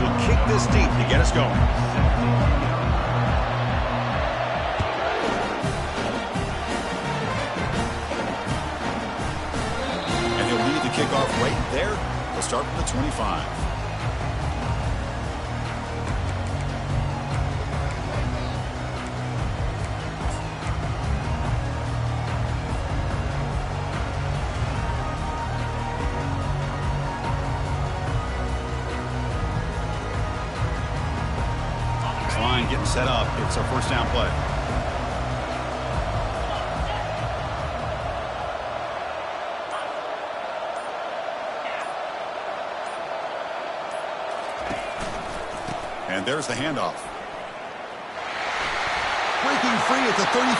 will kick this deep to get us going. And he'll lead the kickoff right there. He'll start from the 25. Getting set up. It's our first down play. And there's the handoff. Breaking free at the 35.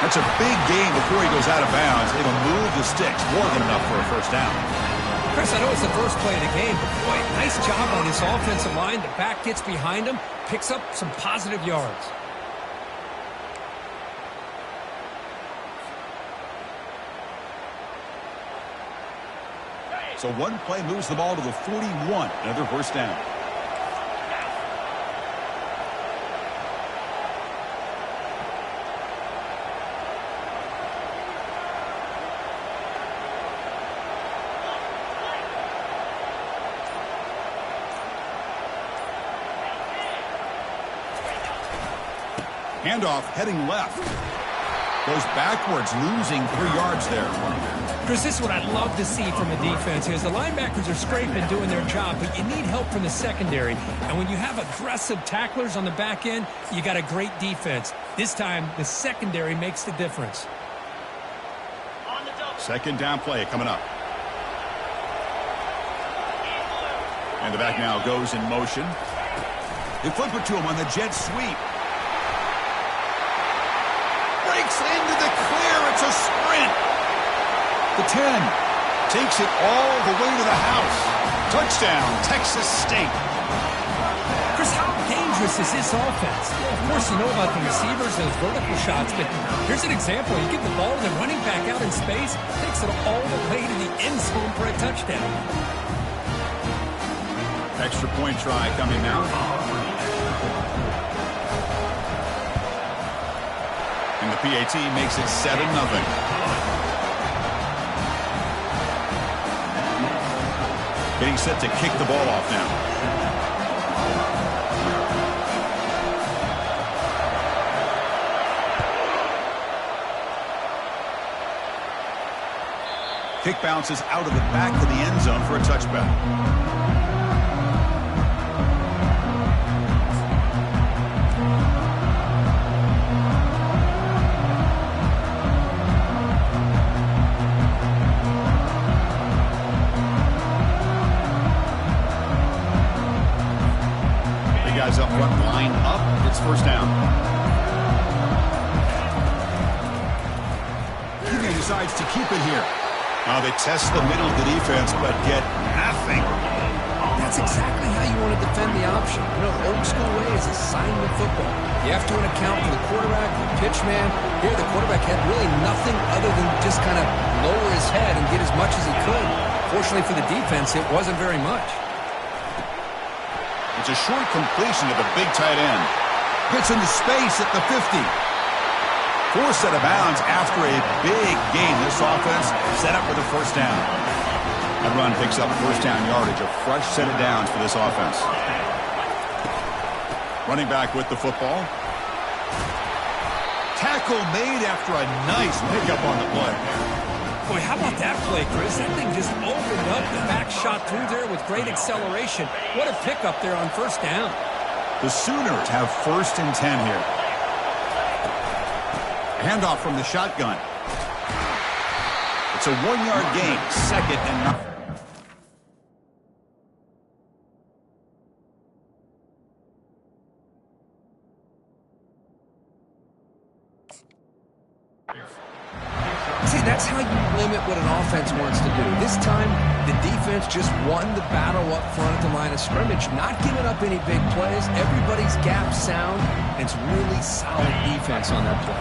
That's a big gain before he goes out of bounds. It'll move the sticks more than enough for a first down. Chris, I know it's the first play of the game, but boy, nice job on this offensive line. The back gets behind him, picks up some positive yards. So one play moves the ball to the 41. Another first down. Handoff heading left. Goes backwards, losing 3 yards there. Chris, this is what I'd love to see from a defense is the linebackers are scraping, doing their job, but you need help from the secondary. And when you have aggressive tacklers on the back end, you got a great defense. This time, the secondary makes the difference. Second down play coming up. And the back now goes in motion. They flip it to him on the jet sweep. Breaks into the clear. It's a sprint. The 10 takes it all the way to the house. Touchdown, Texas State. Chris, how dangerous is this offense? Of course, you know about the receivers, those vertical shots, but here's an example. You give the ball to the running back out in space, takes it all the way to the end zone for a touchdown. Extra point try coming now. And the PAT makes it 7-0. Getting set to kick the ball off now. Kick bounces out of the back of the end zone for a touchback. Up front, line up. It's first down. He decides to keep it here. Now they test the middle of the defense, but get nothing. That's exactly how you want to defend the option. You know, the old school way is assignment football. You have to account for the quarterback, the pitch man. Here, the quarterback had really nothing other than just kind of lower his head and get as much as he could. Fortunately for the defense, it wasn't very much. It's a short completion to the big tight end. Gets into space at the 50. Forced out of bounds after a big gain. This offense set up with a first down. That run picks up first down yardage. A fresh set of downs for this offense. Running back with the football. Tackle made after a nice pickup on the play. Boy, how about that play, Chris? That thing just opened up. The back shot through there with great acceleration. What a pickup there on first down. The Sooners have 1st and 10 here. Handoff from the shotgun. It's a 1-yard gain. 2nd and 9. See, that's how you limit what an offense wants to do. This time, the defense just won the battle up front at the line of scrimmage, not giving up any big plays. Everybody's gap sound, and it's really solid defense on that play.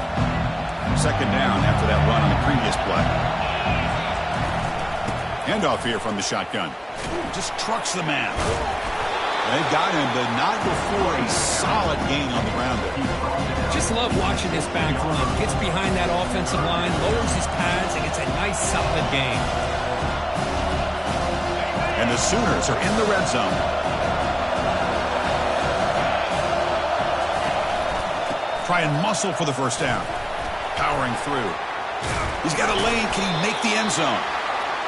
2nd down after that run on the previous play. Handoff here from the shotgun. Just trucks the man. They've got him, but not before a solid gain on the ground there. Just love watching this back run. Gets behind that offensive line, lowers his pads, and gets a nice, solid gain. And the Sooners are in the red zone. Try and muscle for the first down. Powering through. He's got a lane. Can he make the end zone?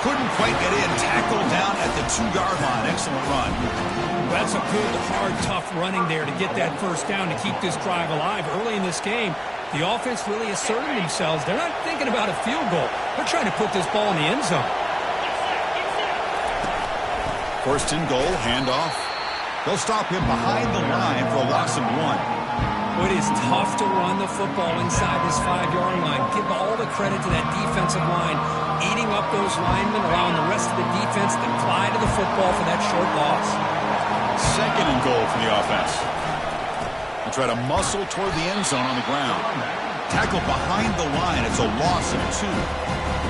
Couldn't quite get in. Tackled down at the 2-yard line. Excellent run. That's a good, hard, tough running there to get that first down to keep this drive alive. Early in this game, the offense really asserted themselves. They're not thinking about a field goal. They're trying to put this ball in the end zone. First and goal, handoff. They'll stop him behind the line for a loss of 1. It is tough to run the football inside this 5-yard line. Give all the credit to that defensive line, eating up those linemen, allowing the rest of the defense to fly to the football for that short loss. Second and goal for the offense. They'll try to muscle toward the end zone on the ground. Tackle behind the line. It's a loss of 2.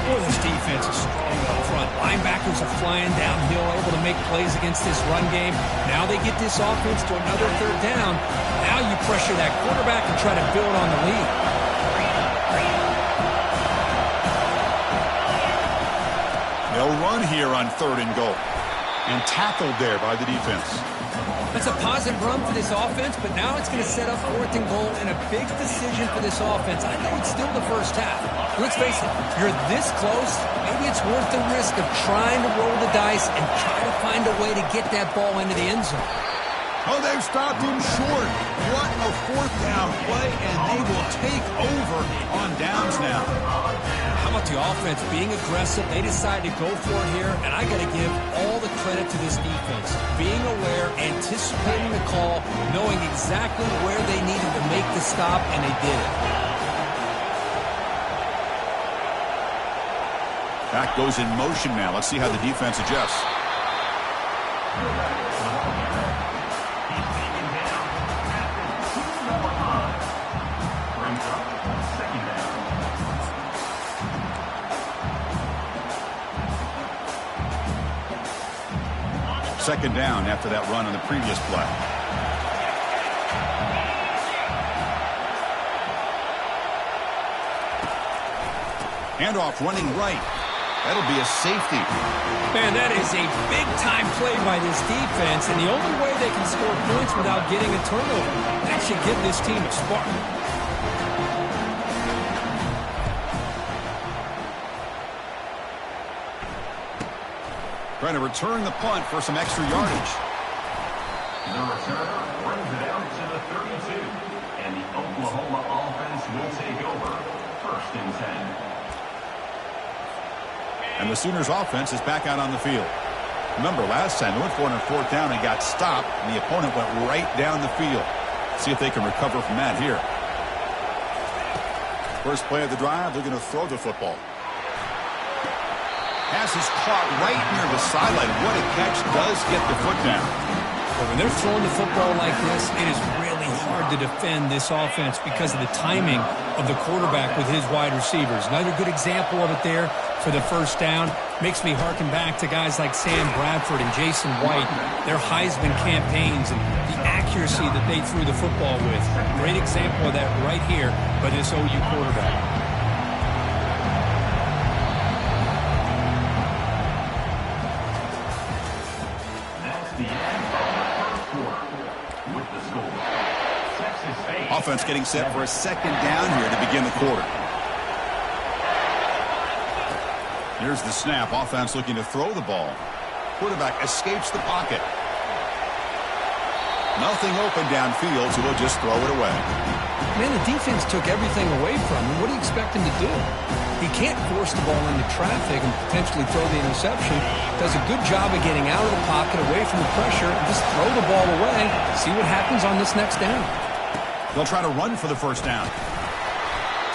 Boy, this defense is strong up front. Linebackers are flying downhill, able to make plays against this run game. Now they get this offense to another third down. Now you pressure that quarterback and try to build on the lead. They'll run here on third and goal. And tackled there by the defense. That's a positive run for this offense, but now it's going to set up fourth and goal and a big decision for this offense. I know it's still the first half. Let's face it, you're this close, maybe it's worth the risk of trying to roll the dice and try to find a way to get that ball into the end zone. Oh, they've stopped him short. What a fourth down play, and they will take over on downs now. How about the offense being aggressive? They decide to go for it here, and I got to give all the credit to this defense. Being aware, anticipating the call, knowing exactly where they needed to make the stop, and they did it. Back goes in motion now. Let's see how the defense adjusts. Second down after that run on the previous play. Handoff running right. That'll be a safety. Man, that is a big-time play by this defense, and the only way they can score points without getting a turnover. That should give this team a spark. Trying to return the punt for some extra yardage. The returner brings it out to the 32, and the Oklahoma offense will take over. First and 10. And the Sooners offense is back out on the field. Remember, last time they went for it on fourth down and got stopped, and the opponent went right down the field. See if they can recover from that here. First play of the drive, they're going to throw the football. Pass is caught right near the sideline. What a catch. Does get the foot down. Well, when they're throwing the football like this, it is really hard to defend this offense because of the timing of the quarterback with his wide receivers. Another good example of it there for the first down. Makes me harken back to guys like Sam Bradford and Jason White, their Heisman campaigns and the accuracy that they threw the football with. Great example of that right here by this OU quarterback. Offense getting set for a second down here to begin the quarter. Here's the snap. Offense looking to throw the ball. Quarterback escapes the pocket. Nothing open downfield, so he'll just throw it away. Man, the defense took everything away from him. What do you expect him to do? He can't force the ball into traffic and potentially throw the interception. Does a good job of getting out of the pocket, away from the pressure, and just throw the ball away. See what happens on this next down. They'll try to run for the first down.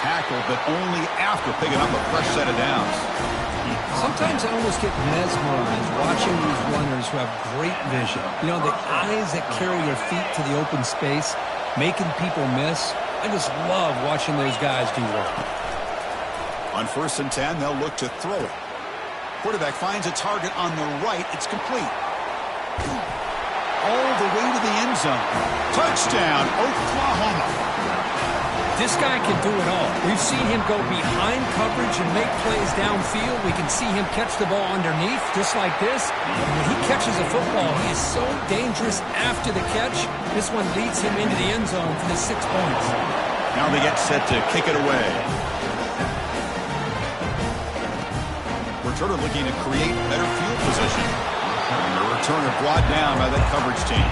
Tackled, but only after picking up a fresh set of downs. Sometimes I almost get mesmerized watching these runners who have great vision. You know, the eyes that carry their feet to the open space, making people miss. I just love watching those guys do work. On first and 10, they'll look to throw it. Quarterback finds a target on the right. It's complete. All the way to the end zone. Touchdown, Oklahoma. This guy can do it all. We've seen him go behind coverage and make plays downfield. We can see him catch the ball underneath, just like this. And when he catches a football, he is so dangerous after the catch. This one leads him into the end zone for the 6 points. Now they get set to kick it away. Returner looking to create better field position. And the returner brought down by that coverage team.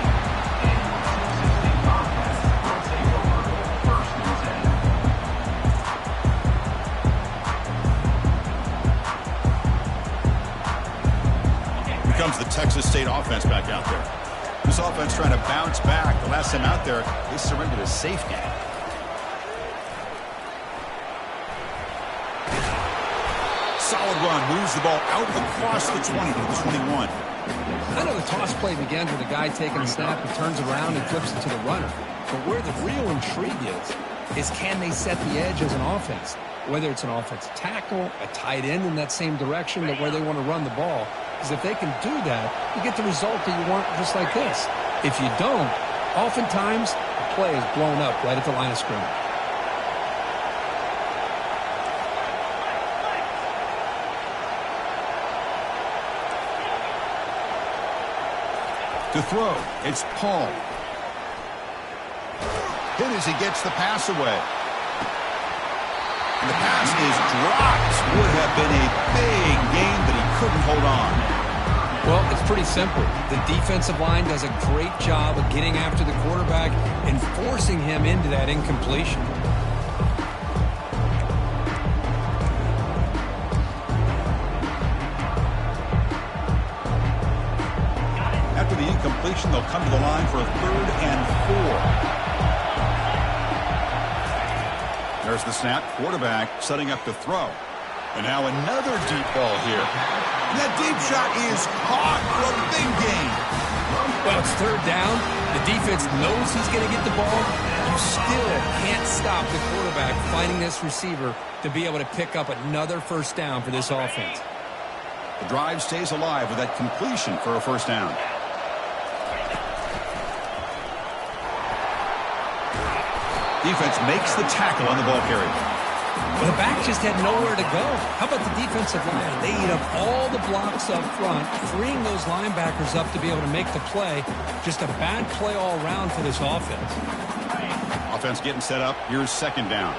Comes the Texas State offense back out there. This offense trying to bounce back. The last time out there, they surrendered a safety. Solid run. Moves the ball out across the 20 to the 21. I know the toss play begins with a guy taking a snap and turns around and flips it to the runner. But where the real intrigue is can they set the edge as an offense? Whether it's an offensive tackle, a tight end in that same direction that where they want to run the ball. Because if they can do that, you get the result that you want just like this. If you don't, oftentimes the play is blown up right at the line of scrimmage. To throw, it's Paul. Hit as he gets the pass away. And the pass is dropped. Would have been a big gain, but he couldn't hold on. Well, it's pretty simple. The defensive line does a great job of getting after the quarterback and forcing him into that incompletion. After the incompletion, they'll come to the line for a 3rd and 4. There's the snap. Quarterback setting up to throw. And now another deep ball here. And that deep shot is caught for a big gain. Well, it's 3rd down. The defense knows he's going to get the ball. You still can't stop the quarterback finding this receiver to be able to pick up another 1st down for this offense. The drive stays alive with that completion for a 1st down. Defense makes the tackle on the ball carrier. Well, the back just had nowhere to go. How about the defensive line? They eat up all the blocks up front, freeing those linebackers up to be able to make the play. Just a bad play all around for this offense. Offense getting set up. Here's 2nd down.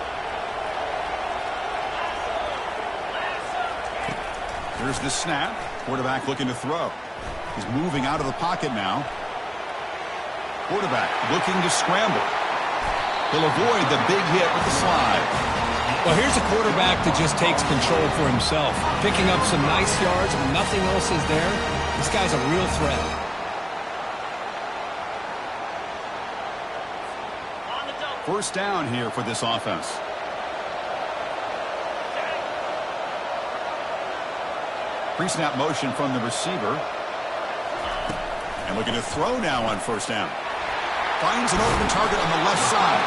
Here's the snap. Quarterback looking to throw. He's moving out of the pocket now. Quarterback looking to scramble. He'll avoid the big hit with the slide. Well, here's a quarterback that just takes control for himself, picking up some nice yards when nothing else is there. This guy's a real threat. First down here for this offense. Pre-snap motion from the receiver. And looking to throw now on 1st down. Finds an open target on the left side.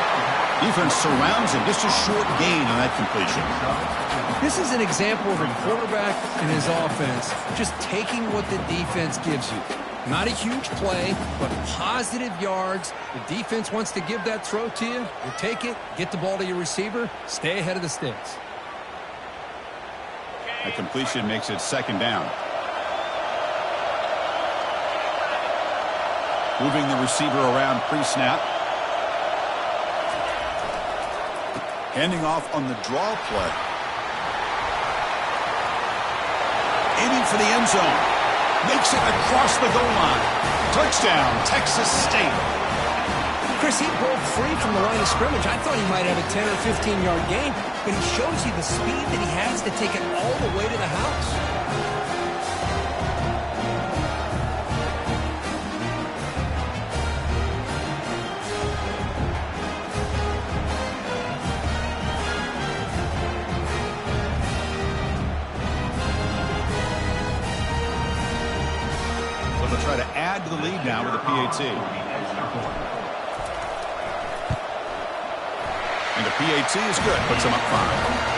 Defense surrounds him. Just a short gain on that completion. This is an example of a quarterback and his offense just taking what the defense gives you. Not a huge play, but positive yards. The defense wants to give that throw to you. You take it, get the ball to your receiver, stay ahead of the sticks. A completion makes it 2nd down. Moving the receiver around pre-snap. Handing off on the draw play. Aiming for the end zone. Makes it across the goal line. Touchdown, Texas State. Chris, he broke free from the line of scrimmage. I thought he might have a 10 or 15-yard gain, but he shows you the speed that he has to take it all the way to the house. They'll try to add to the lead now with a PAT. And the PAT is good. Puts them up 5.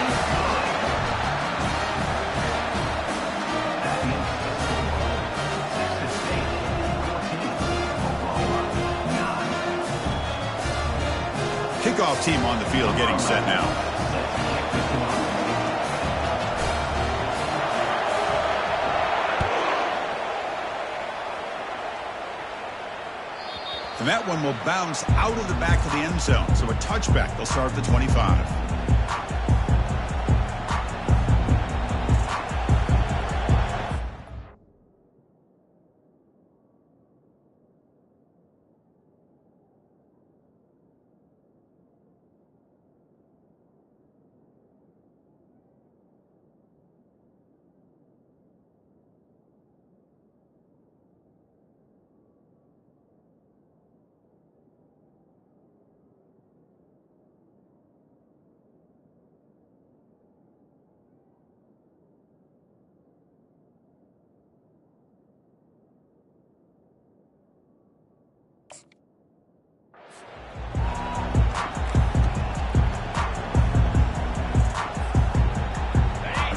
kickoff team on the field getting set now. And that one will bounce out of the back of the end zone. So a touchback. They'll start at the 25.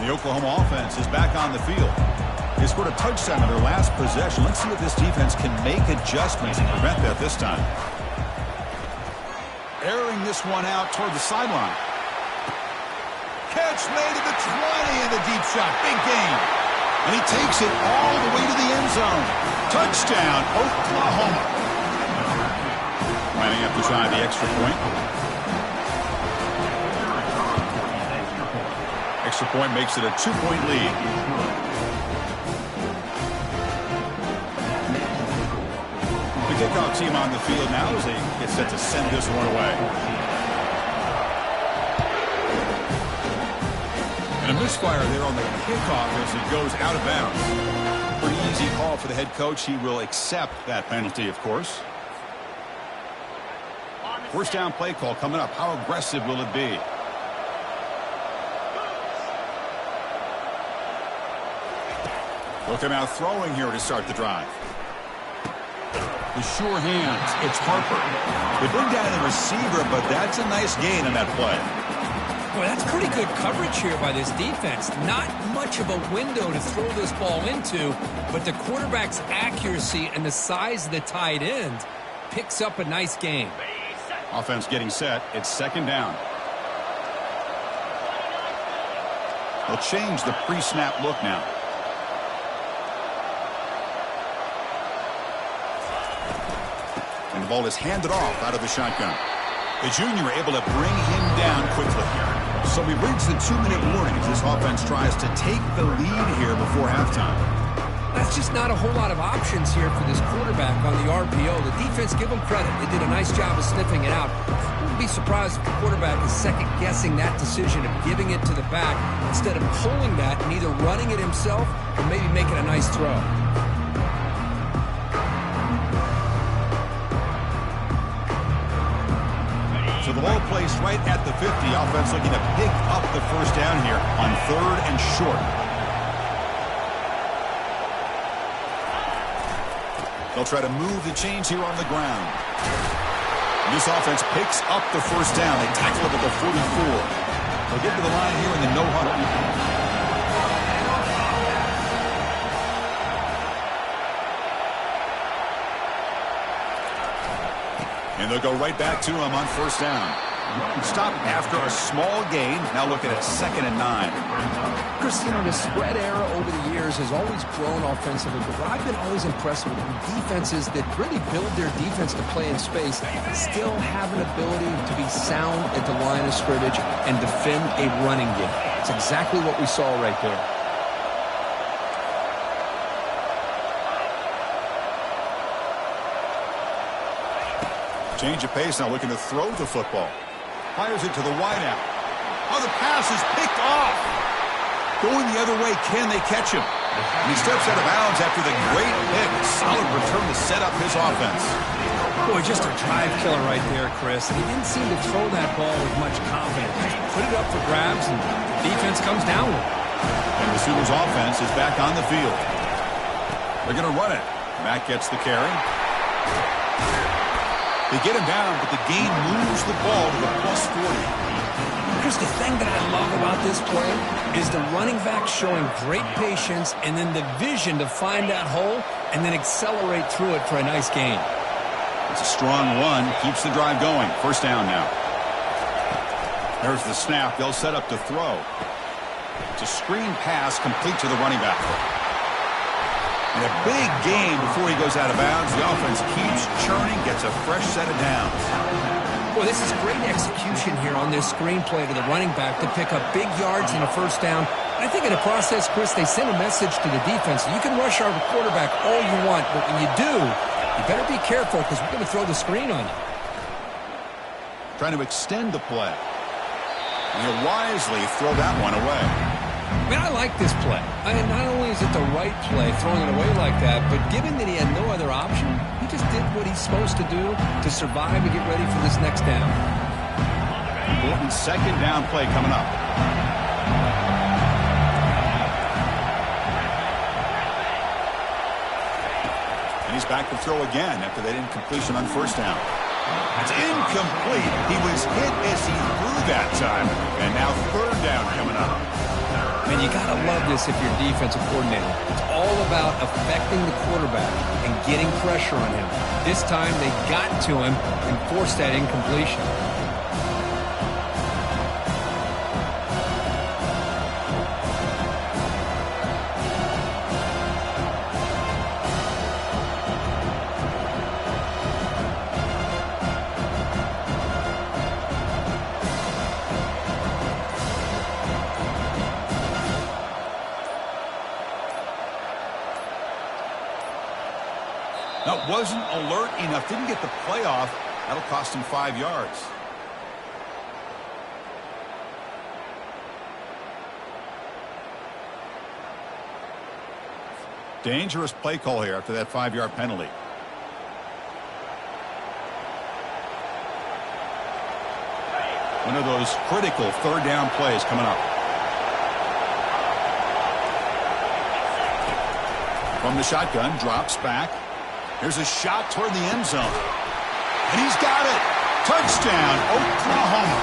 The Oklahoma offense is back on the field. They scored a touchdown on their last possession. Let's see if this defense can make adjustments and prevent that this time. Airing this one out toward the sideline. Catch made at the 20 and the deep shot. Big gain. And he takes it all the way to the end zone. Touchdown, Oklahoma. Lining up to try the extra point. Extra point makes it a 2-point lead. The kickoff team on the field now as they get set to send this one away. And a misfire there on the kickoff as it goes out of bounds. Pretty easy call for the head coach. He will accept that penalty, of course. First down play call coming up. How aggressive will it be? Looking out throwing here to start the drive. The sure hands. It's Harper. They bring down the receiver, but that's a nice gain on that play. Boy, that's pretty good coverage here by this defense. Not much of a window to throw this ball into, but the quarterback's accuracy and the size of the tight end picks up a nice gain. Offense getting set. It's second down. They'll change the pre-snap look now. And the ball is handed off out of the shotgun. The junior able to bring him down quickly. So we reach the 2-minute warning as this offense tries to take the lead here before halftime. That's just not a whole lot of options here for this quarterback on the RPO. The defense, give them credit. They did a nice job of sniffing it out. I wouldn't be surprised if the quarterback is second-guessing that decision of giving it to the back instead of pulling that and either running it himself or maybe making a nice throw. So the ball placed right at the 50. Offense looking to pick up the first down here on 3rd and short. They'll try to move the chains here on the ground. This offense picks up the first down. They tackle it at the 44. They'll get to the line here in the no huddle. And they'll go right back to him on first down. Stop after a small gain. Now looking at 2nd and 9. Chris, you know, the spread era over the years has always grown offensively, but what I've been always impressed with defenses that really build their defense to play in space still have an ability to be sound at the line of scrimmage and defend a running game. It's exactly what we saw right there. Change of pace now, looking to throw the football. Fires it to the wideout. Oh, the pass is picked off. Going the other way, can they catch him? And he steps out of bounds after the great pick. Solid return to set up his offense. Boy, just a drive killer right there, Chris. And he didn't seem to throw that ball with much confidence. Just put it up for grabs, and the defense comes down with it. And the Sooners offense is back on the field. They're going to run it. Mack gets the carry. They get him down, but the gain moves the ball to the +40. Chris, the thing that I love about this play is the running back showing great patience and then the vision to find that hole and then accelerate through it for a nice gain. It's a strong run, keeps the drive going. First down now. There's the snap. They'll set up to throw. It's a screen pass complete to the running back. And a big gain before he goes out of bounds. The offense keeps churning, gets a fresh set of downs. Well, this is great execution here on this screen play to the running back to pick up big yards and a first down. I think in the process, Chris, they send a message to the defense. You can rush our quarterback all you want, but when you do, you better be careful because we're going to throw the screen on you. Trying to extend the play. And he'll wisely throw that one away. Man, I like this play. Not only is it the right play, throwing it away like that, but given that he had no other option, he just did what he's supposed to do to survive and get ready for this next down. Important second down play coming up. And he's back to throw again after that incompletion on first down. It's incomplete. He was hit as he threw that time. And now third down coming up. Man, you got to love this if you're a defensive coordinator. It's all about affecting the quarterback and getting pressure on him. This time they got to him and forced that incompletion. That wasn't alert enough. Didn't get the play off. That'll cost him 5 yards. Dangerous play call here after that 5-yard penalty. One of those critical third down plays coming up. From the shotgun, drops back. Here's a shot toward the end zone. And he's got it. Touchdown, Oklahoma.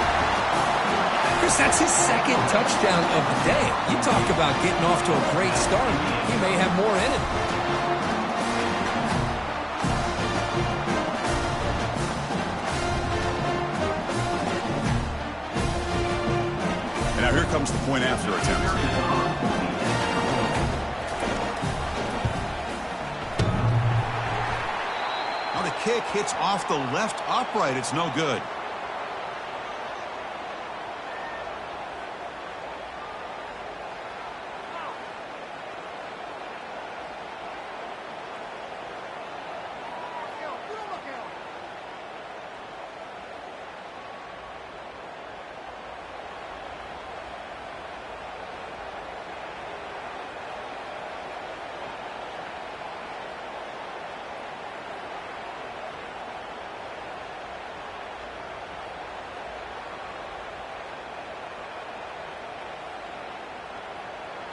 Chris, that's his second touchdown of the day. You talk about getting off to a great start. He may have more in him. And now here comes the point after attempt. Kick hits off the left upright. It's no good.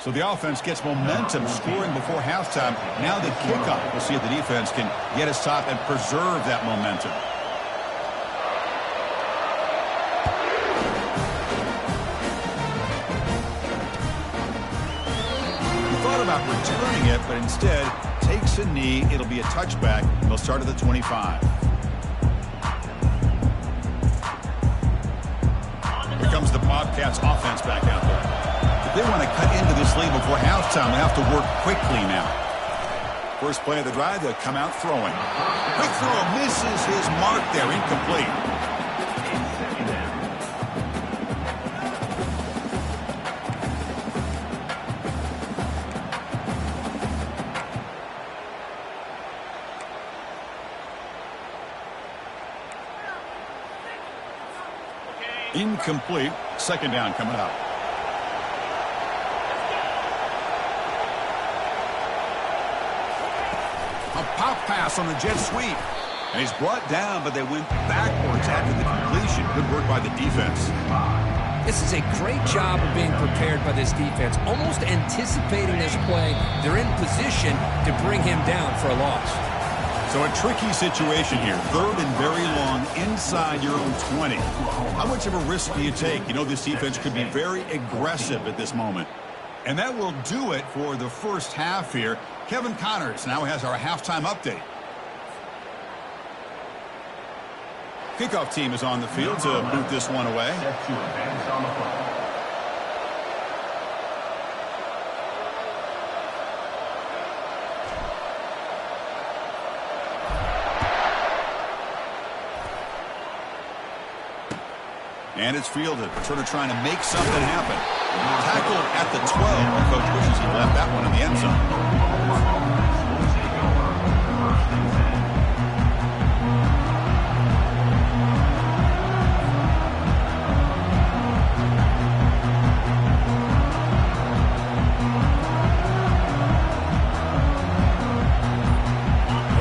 So the offense gets momentum scoring before halftime. Now the kickoff. We'll see if the defense can get a stop and preserve that momentum. He thought about returning it, but instead takes a knee. It'll be a touchback. They'll start at the 25. Here comes the Bobcats offense back out there. They want to cut into this lead before halftime. They have to work quickly now. First play of the drive, they'll come out throwing. Quick throw, misses his mark there, incomplete. Incomplete. Second down coming up. A pop pass on the jet sweep. And he's brought down, but they went backwards after the completion. Good work by the defense. This is a great job of being prepared by this defense. Almost anticipating this play, they're in position to bring him down for a loss. So a tricky situation here. Third and very long inside your own 20. How much of a risk do you take? You know this defense could be very aggressive at this moment. And that will do it for the first half here. Kevin Connors now has our halftime update. Kickoff team is on the field to boot this one away. Set to advance on the play. And it's fielded. Returner trying to make something happen. Tackled at the 12. The coach wishes he left that one in the end zone. Will take over. First and 10.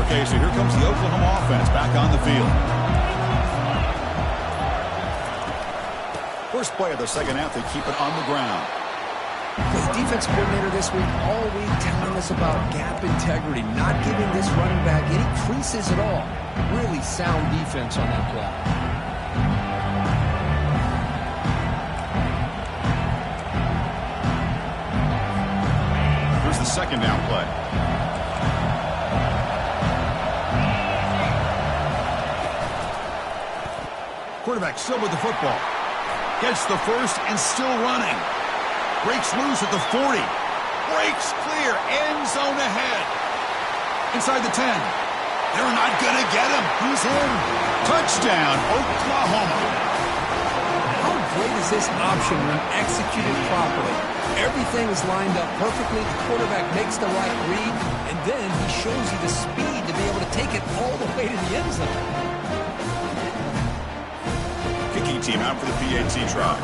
Okay, so here comes the Oklahoma offense back on the field. First play of the second half, they keep it on the ground. The defense coordinator this week all week telling us about gap integrity, not giving this running back any creases at all. Really sound defense on that play. Here's the second down play. Quarterback still with the football. Gets the first and still running. Breaks loose at the 40. Breaks clear. End zone ahead. Inside the 10. They're not going to get him. He's in. Touchdown, Oklahoma. How great is this option when executed properly? Everything is lined up perfectly. The quarterback makes the right read, and then he shows you the speed to be able to take it all the way to the end zone. Kicking team out for the PAT try.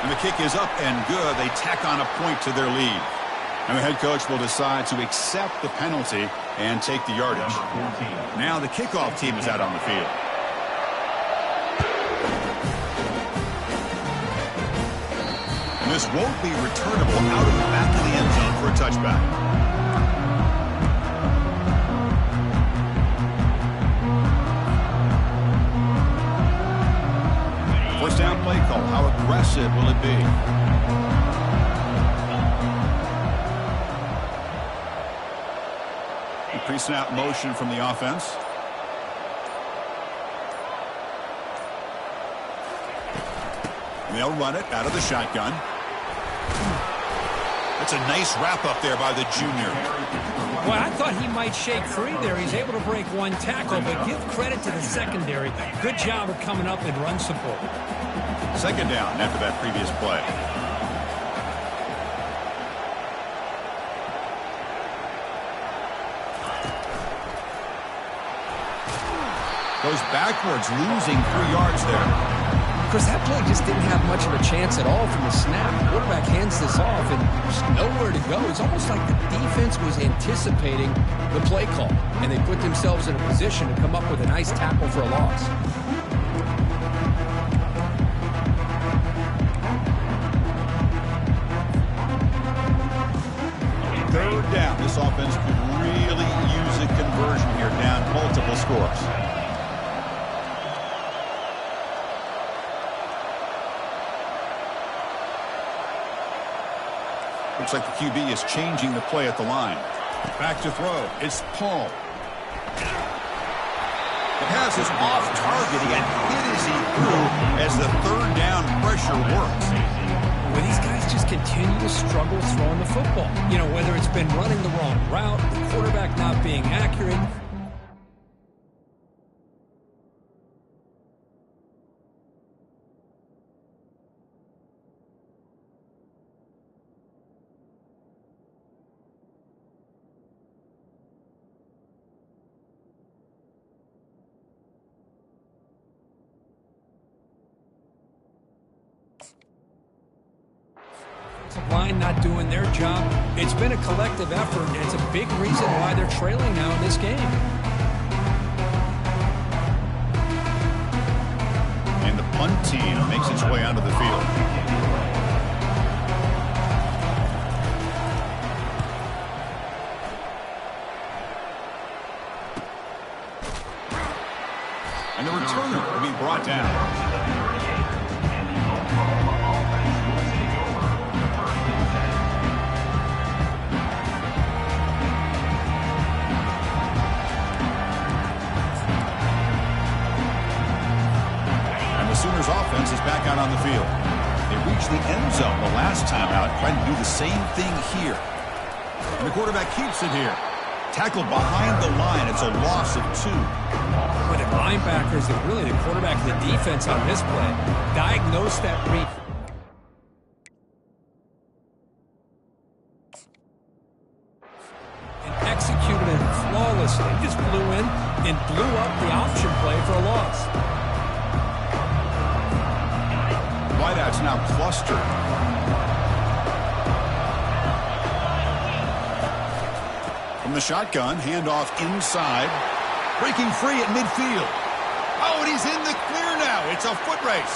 And the kick is up and good. They tack on a point to their lead. And the head coach will decide to accept the penalty and take the yardage. Now the kickoff team is out on the field. And this won't be returnable out of the back of the end zone for a touchback. First down play call. How aggressive will it be? The pre-snap motion from the offense. And they'll run it out of the shotgun. That's a nice wrap up there by the junior. Well, I thought he might shake free there. He's able to break one tackle, but give credit to the secondary. Good job of coming up and run support. Second down after that previous play. Goes backwards, losing 3 yards there. Because that play just didn't have much of a chance at all from the snap. The quarterback hands this off, and there's nowhere to go. It's almost like the defense was anticipating the play call, and they put themselves in a position to come up with a nice tackle for a loss. Third down. This offense could really use a conversion here, down multiple scores. Looks like the QB is changing the play at the line. Back to throw. It's Paul. The pass is off target. He got hit as he threw as the third down pressure works. Well, these guys just continue to struggle throwing the football. You know, whether it's been running the wrong route, the quarterback not being accurate. Line not doing their job. It's been a collective effort, and it's a big reason why they're trailing now in this game. And the punt team makes its way onto the field. And the returner will be brought down. out on the field. They reached the end zone the last time out, trying to do the same thing here. And the quarterback keeps it here. Tackled behind the line. It's a loss of 2. But the linebackers and really the quarterback of the defense on this play diagnosed that read. And executed it flawlessly. Just blew in and blew up the option play for a loss. Wideouts now clustered. From the shotgun, handoff inside. Breaking free at midfield. Oh, and he's in the clear now. It's a foot race.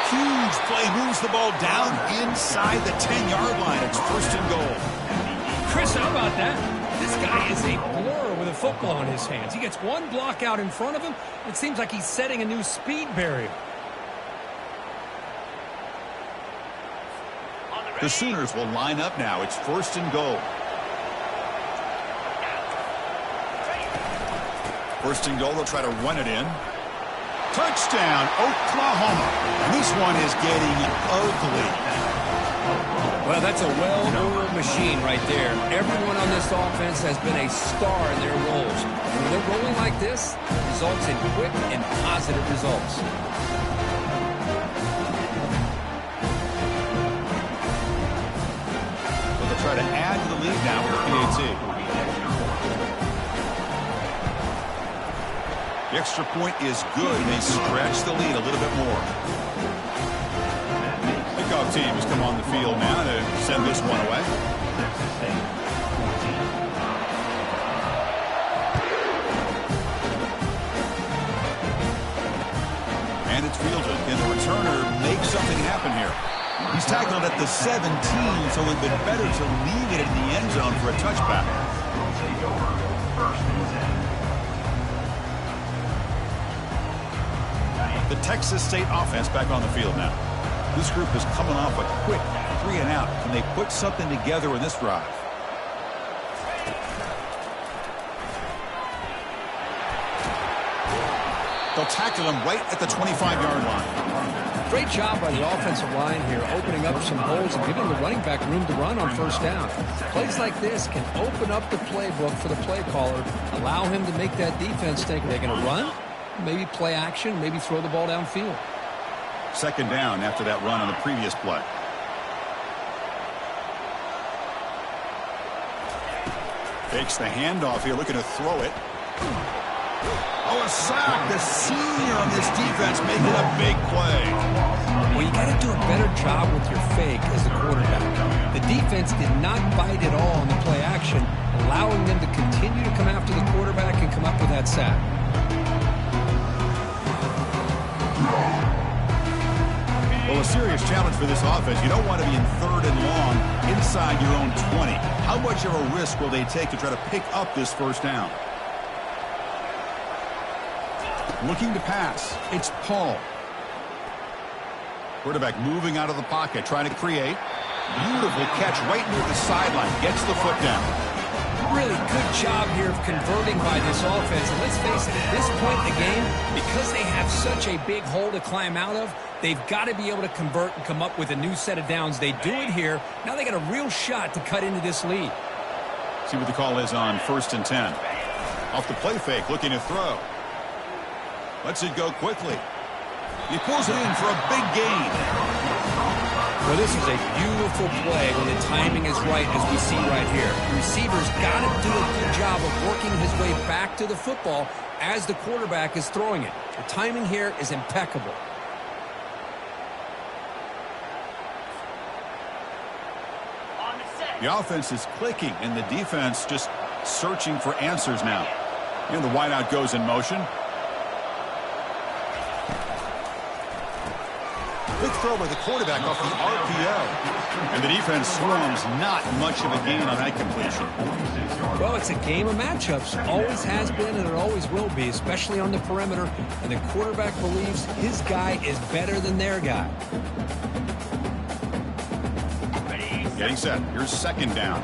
Huge play. Moves the ball down inside the 10-yard line. It's first and goal. Chris, how about that? This guy is a blur with a football in his hands. He gets one block out in front of him. It seems like he's setting a new speed barrier. The Sooners will line up now. It's first and goal. First and goal, they'll try to run it in. Touchdown, Oklahoma. And this one is getting ugly. Well, that's a well-oiled machine right there. Everyone on this offense has been a star in their roles. And when they're rolling like this, it results in quick and positive results. Try to add to the lead now with PAT. The extra point is good, and they stretch the lead a little bit more. Kickoff team has come on the field now to send this one away. And it's fielded. Can the returner make something happen here? He's tackled at the 17, so it would have been better to leave it in the end zone for a touchback. The Texas State offense back on the field now. This group is coming off a quick 3-and-out. Can they put something together in this drive? They'll tackle him right at the 25-yard line. Great job by the offensive line here, opening up some holes and giving the running back room to run on first down. Plays like this can open up the playbook for the play caller, allow him to make that defense think, are they going to run? Maybe play action, maybe throw the ball downfield. Second down after that run on the previous play. Fakes the handoff here, looking to throw it. Oh, a sack. The senior on this defense making a big play. Well, you got to do a better job with your fake as the quarterback. The defense did not bite at all on the play action, allowing them to continue to come after the quarterback and come up with that sack. Well, a serious challenge for this offense. You don't want to be in 3rd and long inside your own 20. How much of a risk will they take to try to pick up this first down? Looking to pass. It's Paul. Quarterback moving out of the pocket, trying to create. Beautiful catch right near the sideline. Gets the foot down. Really good job here of converting by this offense. And let's face it, at this point in the game, because they have such a big hole to climb out of, they've got to be able to convert and come up with a new set of downs. They do it here. Now they got a real shot to cut into this lead. See what the call is on 1st and 10. Off the play fake, looking to throw. Lets it go quickly. He pulls it in for a big gain. Well, this is a beautiful play when the timing is right, as we see right here. The receiver's got to do a good job of working his way back to the football as the quarterback is throwing it. The timing here is impeccable. The offense is clicking, and the defense just searching for answers now. And the wideout goes in motion. Quick throw by the quarterback off the RPO. And the defense swarms, not much of a gain on that completion. Well, it's a game of matchups. Always has been, and it always will be, especially on the perimeter. And the quarterback believes his guy is better than their guy. Getting set. Here's second down.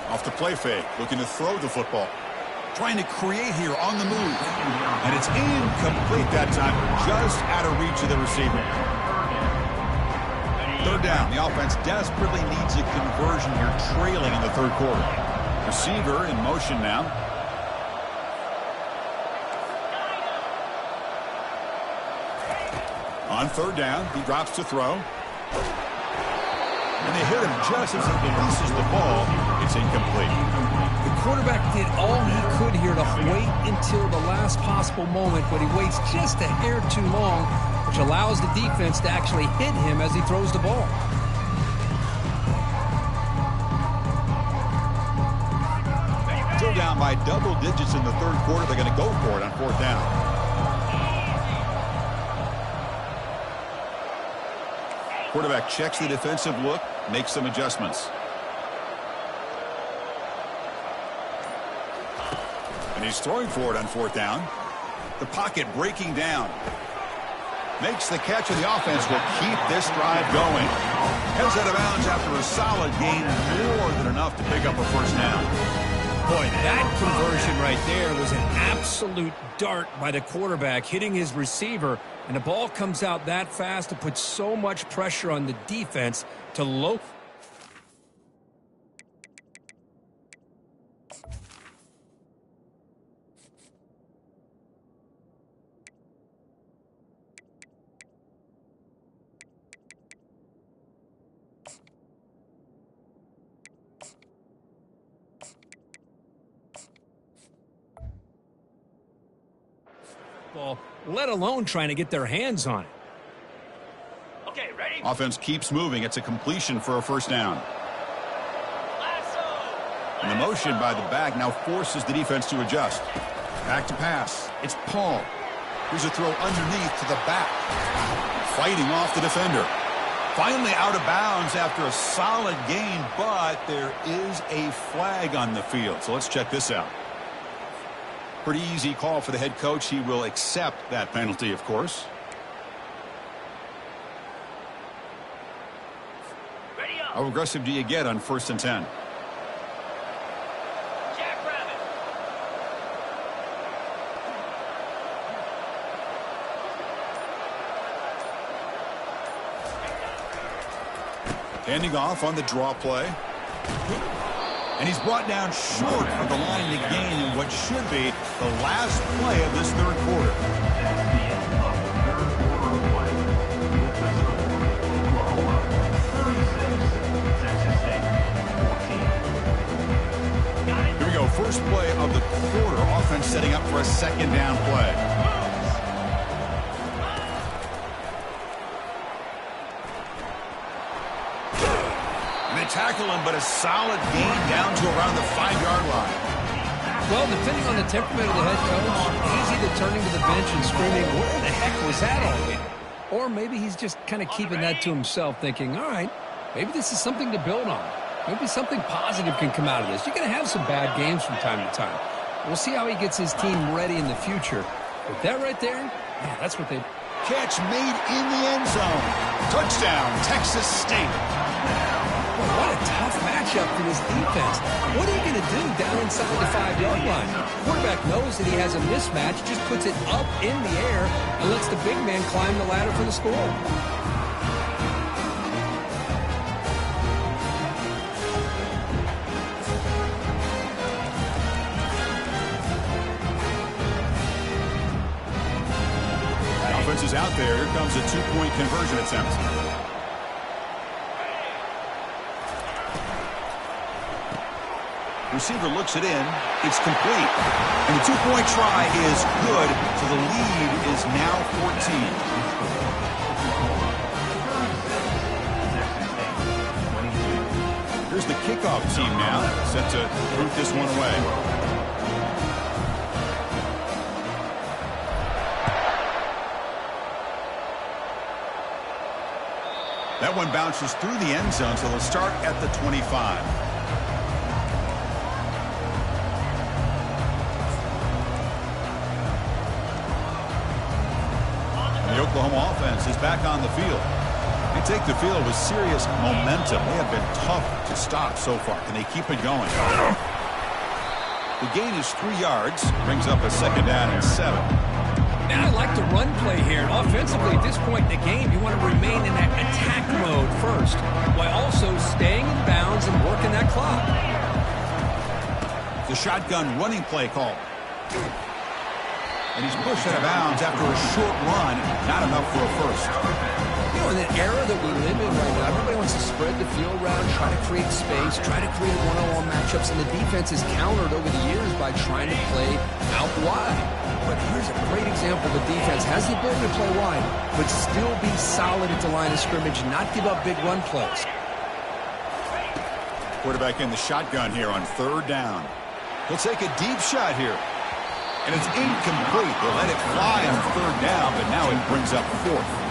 Off the play fake. Looking to throw the football. trying to create here on the move. And it's incomplete that time, just out of reach of the receiver. Third down. The offense desperately needs a conversion here, trailing in the third quarter. Receiver in motion now. On third down, he drops to throw. And they hit him just as he releases the ball. It's incomplete. The quarterback did all he could here to wait until the last possible moment, but he waits just a hair too long, which allows the defense to actually hit him as he throws the ball. Still down by double digits in the third quarter. They're going to go for it on fourth down. Quarterback checks the defensive look, makes some adjustments. And he's throwing for it on fourth down. The pocket breaking down. Makes the catch, and the offense will keep this drive going. Heads out of bounds after a solid gain, more than enough to pick up a first down. Boy, that conversion right there was an absolute dart by the quarterback, hitting his receiver, and the ball comes out that fast to put so much pressure on the defense to low. Let alone trying to get their hands on it. Okay, ready? Offense keeps moving. It's a completion for a first down. And the motion by the back now forces the defense to adjust. Back to pass. It's Paul. Here's a throw underneath to the back. Fighting off the defender. Finally out of bounds after a solid gain, but there is a flag on the field. So let's check this out. Pretty easy call for the head coach. He will accept that penalty, of course. How aggressive do you get on 1st and 10? Jackrabbit. Handing off on the draw play. And he's brought down short of the line to gain in what should be the last play of this third quarter. That's the end of the third quarter of play. With the score, Oklahoma 36, Texas State 14. Here we go. First play of the quarter. Offense setting up for a second down play. Tackle him, but a solid gain down to around the 5-yard line. Well, depending on the temperament of the head coach, he's either turning to the bench and screaming, where the heck was that all game? Or maybe he's just kind of keeping that to himself, thinking, all right, maybe this is something to build on. Maybe something positive can come out of this. You're going to have some bad games from time to time. We'll see how he gets his team ready in the future. But that right there, yeah, that's what they... Catch made in the end zone. Touchdown, Texas State. What a tough matchup for this defense. What are you going to do down inside the 5-yard line? Quarterback knows that he has a mismatch, just puts it up in the air and lets the big man climb the ladder for the score. Offense is out there. Here comes a 2-point conversion attempt. Receiver looks it in. It's complete. And the 2-point try is good, so the lead is now 14. Here's the kickoff team now, set to root this one away. That one bounces through the end zone, so they'll start at the 25. The Oklahoma offense is back on the field. They take the field with serious momentum. They have been tough to stop so far. Can they keep it going? The gain is 3 yards. Brings up a 2nd down and 7. Now I like the run play here. And offensively, at this point in the game, you want to remain in that attack mode first, while also staying in bounds and working that clock. The shotgun running play call. And he's pushed out of bounds after a short run. Not enough for a first. You know, in the era that we live in right now, everybody wants to spread the field around, try to create space, try to create one-on-one matchups, and the defense is countered over the years by trying to play out wide. But here's a great example. The defense has the ability to play wide, but still be solid at the line of scrimmage, not give up big run plays. Quarterback in the shotgun here on 3rd down. He'll take a deep shot here. And it's incomplete. They let it fly on 3rd down, but now it brings up 4th.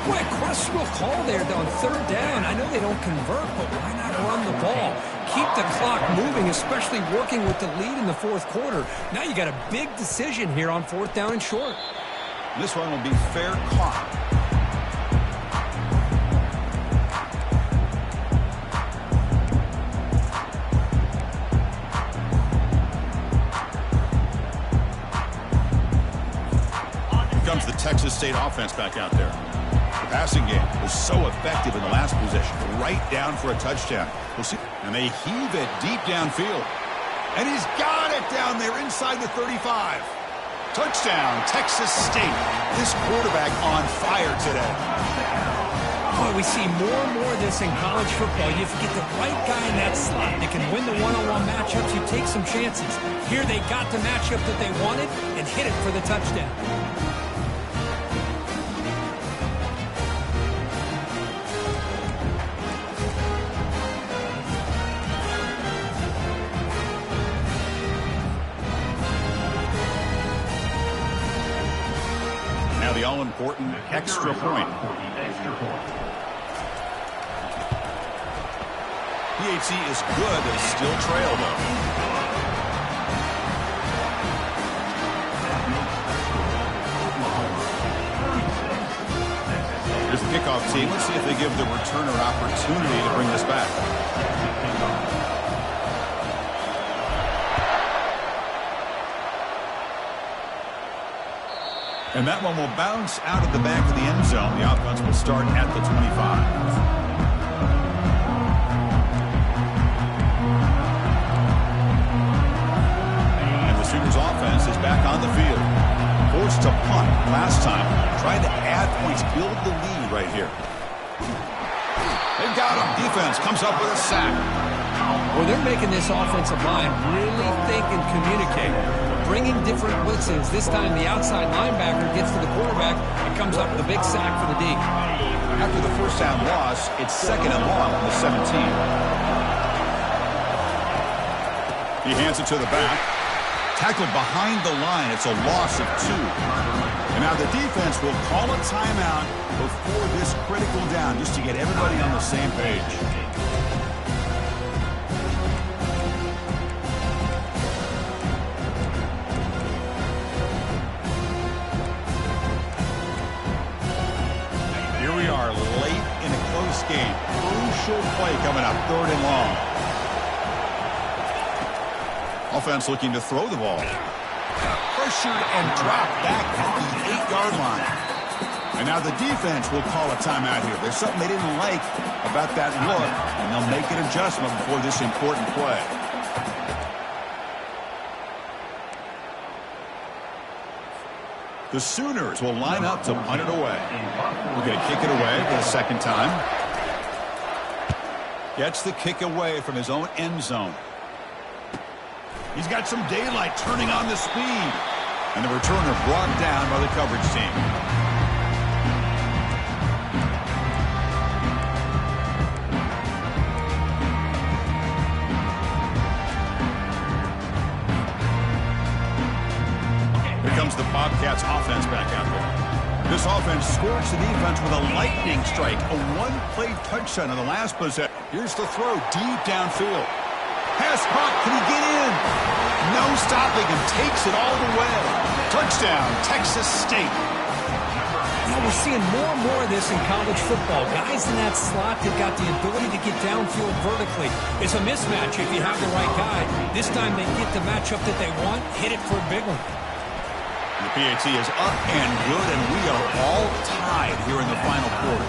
What a questionable call there on 3rd down. I know they don't convert, but why not run the ball? Keep the clock moving, especially working with the lead in the 4th quarter. Now you got a big decision here on 4th down and short. This one will be fair caught. Comes the Texas State offense back out there. The passing game was so effective in the last possession, right down for a touchdown. We'll see. And they heave it deep downfield. And he's got it down there inside the 35. Touchdown, Texas State. This quarterback on fire today. Boy, we see more and more of this in college football. You get the right guy in that slot that can win the one-on-one matchups. You take some chances. Here they got the matchup that they wanted and hit it for the touchdown. The all-important extra point. PHC is good, they still trail, though. Here's the kickoff team. Let's see if they give the returner opportunity to bring this back. And that one will bounce out of the back of the end zone. The offense will start at the 25. And the Sooners offense is back on the field. Forced to punt last time. Trying to add points, build the lead right here. They've got him. Defense comes up with a sack. Well, they're making this offensive line really think and communicate. Bringing different blitzes. This time the outside linebacker gets to the quarterback and comes up with a big sack for the D. After the first down loss, it's 2nd and long on the 17. He hands it to the back. Tackled behind the line. It's a loss of 2. And now the defense will call a timeout before this critical down just to get everybody on the same page. Game. Crucial play coming up. 3rd and long. Offense looking to throw the ball. Pressured and dropped back at the 8-yard line. And now the defense will call a timeout here. There's something they didn't like about that look, and they'll make an adjustment before this important play. The Sooners will line up to punt it away. We're going to kick it away for the 2nd time. Gets the kick away from his own end zone. He's got some daylight turning on the speed. And the returner brought down by the coverage team. Here comes the Bobcats offense back out there. This offense scorched the defense with a lightning strike. A one-play touchdown on the last possession. Here's the throw deep downfield. Pass caught. Can he get in? No stopping him. Takes it all the way. Touchdown, Texas State. We're seeing more and more of this in college football. Guys in that slot that got the ability to get downfield vertically. It's a mismatch if you have the right guy. This time they get the matchup that they want, hit it for a big one. The PAT is up and good, and we are all tied here in the final quarter.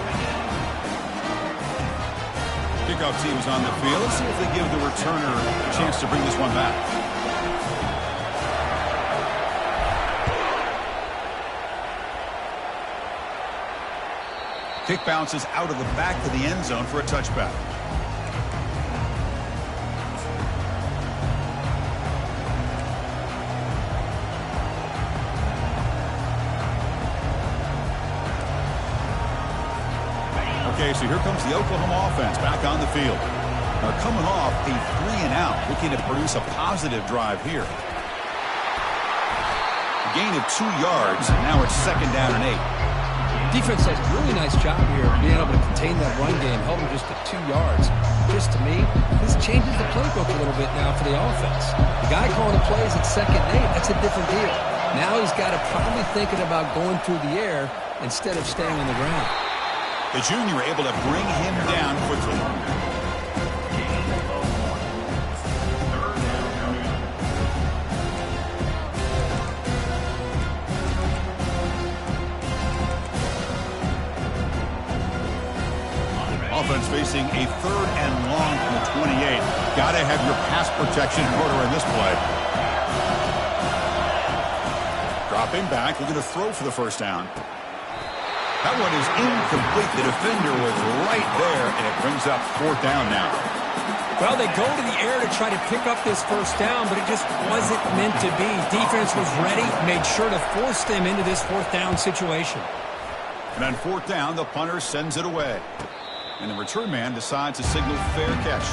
Kickoff team is on the field. Let's see if they give the returner a chance to bring this one back. Kick bounces out of the back of the end zone for a touchback. Okay, so here comes the Oklahoma offense back on the field. They're coming off a 3-and-out, looking to produce a positive drive here. A gain of 2 yards, and now it's 2nd down and 8. Defense does a really nice job here of being able to contain that run game, held them just at 2 yards. Just to me, this changes the playbook a little bit now for the offense. The guy calling the plays at 2nd and 8, that's a different deal. Now he's got to probably thinking about going through the air instead of staying on the ground. The junior able to bring him down quickly. Offense facing a 3rd and long from the 28. Got to have your pass protection in order in this play. Dropping back, looking to throw for the 1st down. That one is incomplete. The defender was right there, and it brings up 4th down now. Well, they go to the air to try to pick up this 1st down, but it just wasn't meant to be. Defense was ready, made sure to force them into this 4th down situation. And on 4th down, the punter sends it away. And the return man decides to signal fair catch.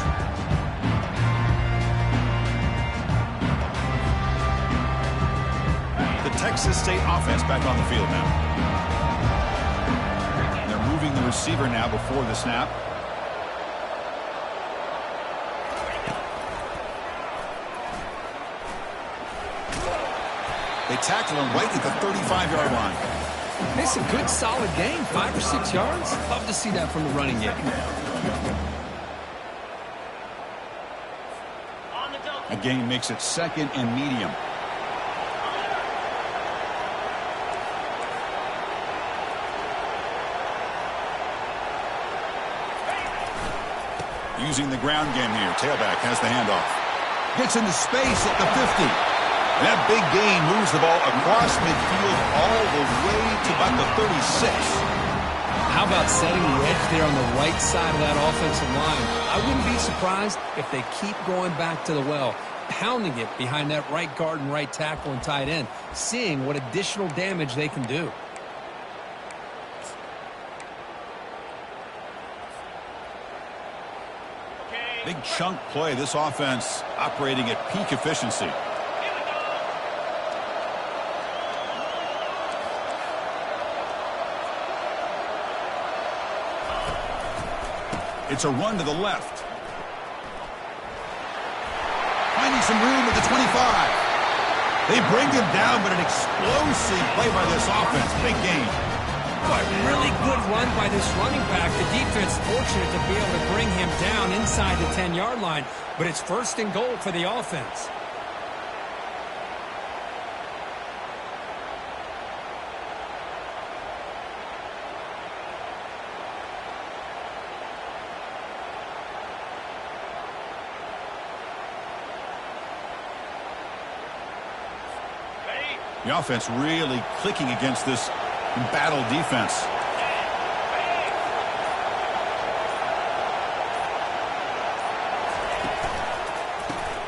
The Texas State offense back on the field now. And they're moving the receiver now before the snap. They tackle him right at the 35-yard line. It's a good, solid game. 5 or 6 yards. Love to see that from the running game. A gain makes it 2nd and medium. Using the ground game here. Tailback has the handoff. Gets into space at the 50. That big gain moves the ball across midfield all the way to about the 36. How about setting the edge there on the right side of that offensive line? I wouldn't be surprised if they keep going back to the well, pounding it behind that right guard and right tackle and tight end, seeing what additional damage they can do. Big chunk play. This offense operating at peak efficiency. It's a run to the left. Finding some room at the 25. They bring him down, but an explosive play by this offense. Big gain. Boy, really good run by this running back. The defense fortunate to be able to bring him down inside the 10-yard line, but it's 1st and goal for the offense. The offense really clicking against this battle defense.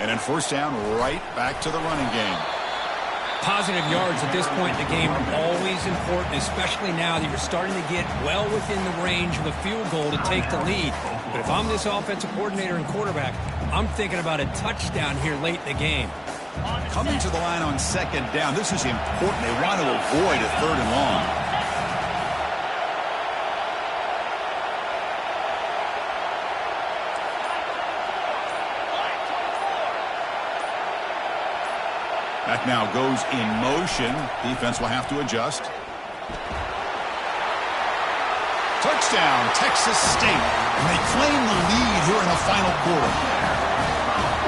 And then 1st down, right back to the running game. Positive yards at this point in the game are always important, especially now that you're starting to get well within the range of a field goal to take the lead. But if I'm this offensive coordinator and quarterback, I'm thinking about a touchdown here late in the game. Coming to the line on 2nd down. This is important. They want to avoid a 3rd and long. Back now goes in motion. Defense will have to adjust. Touchdown, Texas State. And they claim the lead here in the final quarter.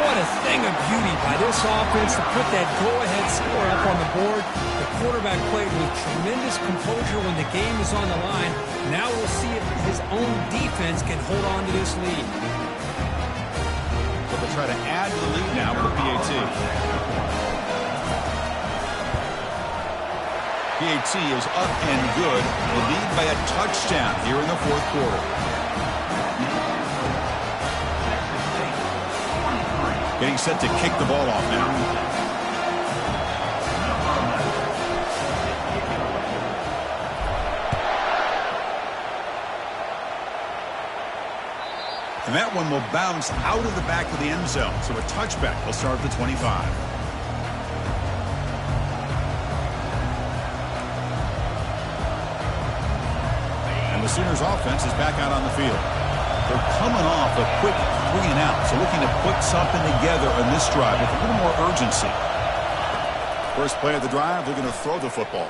What a thing of beauty by this offense to put that go-ahead score up on the board. The quarterback played with tremendous composure when the game is on the line. Now we'll see if his own defense can hold on to this lead. So they'll try to add to the lead now with the PAT. PAT is up and good. The lead by a touchdown here in the fourth quarter. Getting set to kick the ball off now. And that one will bounce out of the back of the end zone. So a touchback will start at the 25. And the Sooners offense is back out on the field. They're coming off a quick 3 and out, so looking to put something together on this drive with a little more urgency. First play of the drive, they're going to throw the football.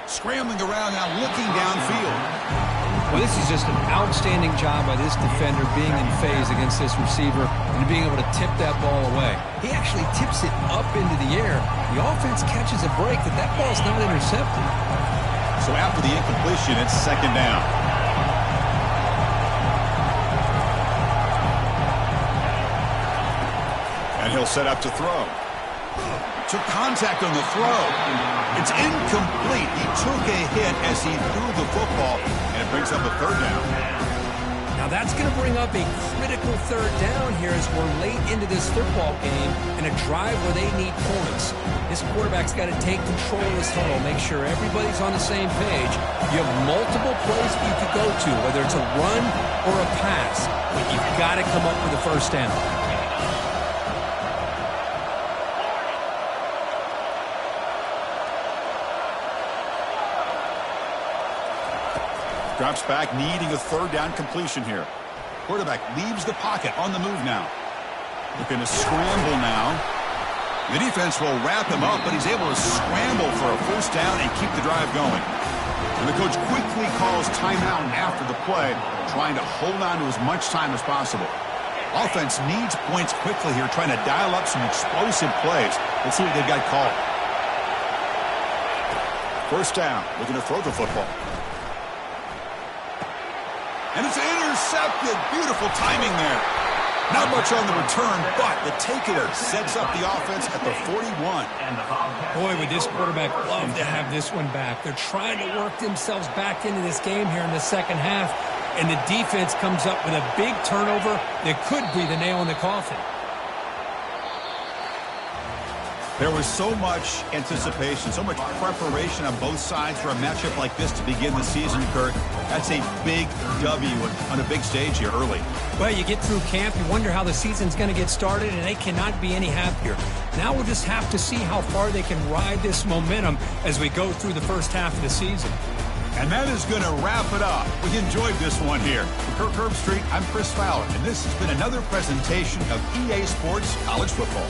Scrambling around now, looking downfield. Well, this is just an outstanding job by this defender being in phase against this receiver and being able to tip that ball away. He actually tips it up into the air. The offense catches a break that ball's not intercepted. So after the incompletion, it's second down. And he'll set up to throw. Took contact on the throw. It's incomplete. He took a hit as he threw the football, and it brings up a third down. Now that's going to bring up a critical third down here as we're late into this football game and a drive where they need points. This quarterback's got to take control of this huddle, make sure everybody's on the same page. You have multiple plays that you could go to, whether it's a run or a pass, but you've got to come up with a first down. Drops back, needing a third down completion here. Quarterback leaves the pocket on the move now. Looking to scramble now. The defense will wrap him up, but he's able to scramble for a first down and keep the drive going. And the coach quickly calls timeout after the play, trying to hold on to as much time as possible. Offense needs points quickly here, trying to dial up some explosive plays. Let's see what they've got called. First down, looking to throw the football. And it's intercepted. Beautiful timing there. Not much on the return, but the takeaway sets up the offense at the 41. Boy, would this quarterback love to have this one back. They're trying to work themselves back into this game here in the second half, and the defense comes up with a big turnover that could be the nail in the coffin. There was so much anticipation, so much preparation on both sides for a matchup like this to begin the season, Kirk. That's a big W on a big stage here early. Well, you get through camp, you wonder how the season's going to get started, and they cannot be any happier. Now we'll just have to see how far they can ride this momentum as we go through the first half of the season. And that is going to wrap it up. We enjoyed this one here. For Kirk Herbstreit, I'm Chris Fowler, and this has been another presentation of EA Sports College Football.